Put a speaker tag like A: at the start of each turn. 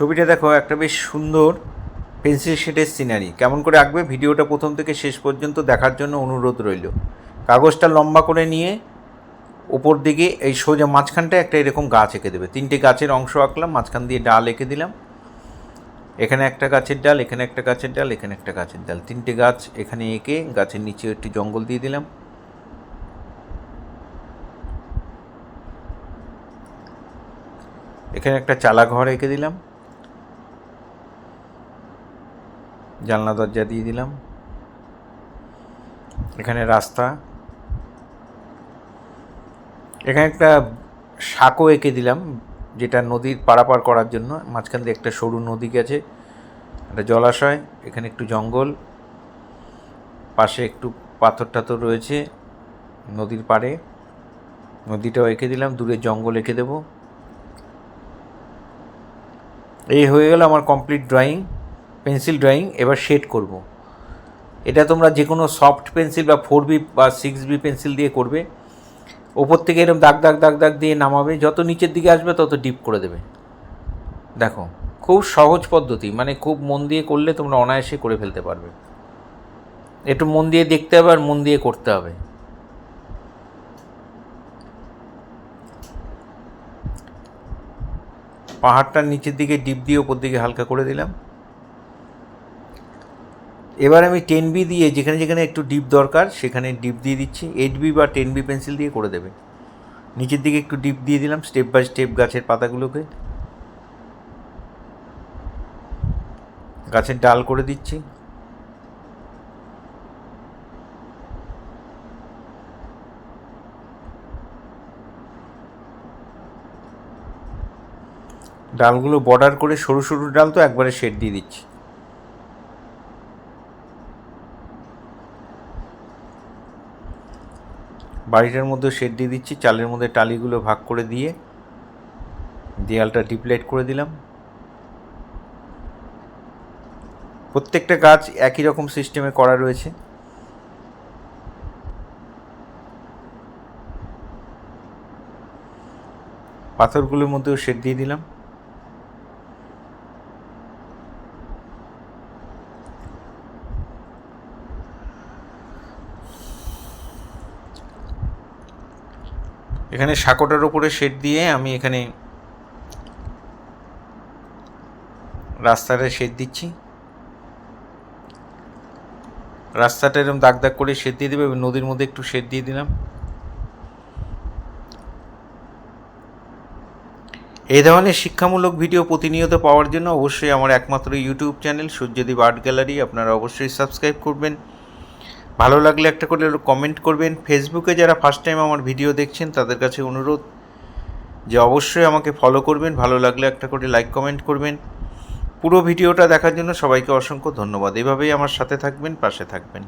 A: ছবিটা দেখো, একটা বেশ সুন্দর পেন্সিল শেডের সিনারি। কেমন করে আঁকবে ভিডিওটা প্রথম থেকে শেষ পর্যন্ত দেখার জন্য অনুরোধ রইল। কাগজটা লম্বা করে নিয়ে ওপর দিকে এই সোজা মাঝখানটায় একটা এরকম গাছ এঁকে দেবে। 3টে গাছের অংশ আঁকলাম, মাঝখান দিয়ে ডাল এঁকে দিলাম। এখানে একটা গাছের ডাল, এখানে একটা গাছের ডাল, এখানে একটা গাছের ডাল, 3টে গাছ এখানে এঁকে গাছের নিচে একটি জঙ্গল দিয়ে দিলাম। এখানে একটা চালা ঘর এঁকে দিলাম, জানলা দরজা দিয়ে দিলাম। এখানে রাস্তা, এখানে একটা সাঁকো এঁকে দিলাম যেটা নদীর পারাপার করার জন্য। মাঝখান দিয়ে একটা সরু নদী গেছে, একটা জলাশয়, এখানে একটু জঙ্গল, পাশে একটু পাথর টাথর রয়েছে নদীর পাড়ে, নদীটাও এঁকে দিলাম। দূরে জঙ্গল এঁকে দেব। এই হয়ে গেল আমার কমপ্লিট ড্রয়িং, পেন্সিল ড্রয়িং। এবার শেড করব। এটা তোমরা যে কোনো সফট পেন্সিল বা 4B বা 6B পেন্সিল দিয়ে করবে। ওপর থেকে এরকম দাগ দাগ দাগ দাগ দিয়ে নামাবে, যত নিচের দিকে আসবে তত ডিপ করে দেবে। দেখো, খুব সহজ পদ্ধতি, মানে খুব মন দিয়ে করলে তোমরা অনায়াসে করে ফেলতে পারবে। একটু মন দিয়ে দেখতে হবে আর মন দিয়ে করতে হবে। পাহাড়টার নিচের দিকে ডিপ দিয়ে ওপর দিকে হালকা করে দিলাম। এবার আমি 10B দিয়ে যেখানে যেখানে একটু ডিপ দরকার সেখানে ডিপ দিয়ে দিচ্ছি। 8B বা 10B পেন্সিল দিয়ে করে দেবে। নিচের দিকে একটু ডিপ দিয়ে দিলাম স্টেপ বাই স্টেপ গাছের পাতাগুলোকে। গাছের ডাল করে দিচ্ছি। ডালগুলো বর্ডার করে, সরু সরু ডাল তো একবারে শেড দিয়ে দিচ্ছি। বাড়িটার মধ্যে শেড দিয়ে দিচ্ছি। চালের মধ্যে টালিগুলো ভাগ করে দিয়ে দেয়ালটা ডিপলাইট করে দিলাম। প্রত্যেকটা গাছ একই রকম সিস্টেমে করা রয়েছে। পাথরগুলোর মধ্যেও শেড দিয়ে দিলাম। এখানে সাঁকোটার ওপরে শেড দিয়ে আমি এখানে রাস্তাটা শেড দিচ্ছি। রাস্তাটা এরকম দাগ দাগ করে শেড দিয়ে দেবে। নদীর মধ্যে একটু শেড দিয়ে দিলাম। এই ধরনের শিক্ষামূলক ভিডিও প্রতিনিয়ত পাওয়ার জন্য অবশ্যই আমার একমাত্র YouTube channel Suryadip art gallery আপনারা অবশ্যই সাবস্ক্রাইব করবেন। ভালো লাগলে একটা করে কমেন্ট করবেন। ফেসবুকে যারা ফার্স্ট টাইম আমার ভিডিও দেখছেন তাদের কাছে অনুরোধ যে অবশ্যই আমাকে ফলো করবেন। ভালো লাগলে একটা করে লাইক কমেন্ট করবেন। পুরো ভিডিওটা দেখার জন্য সবাইকে অসংখ্য ধন্যবাদ। এভাবেই আমার সাথে থাকবেন, পাশে থাকবেন।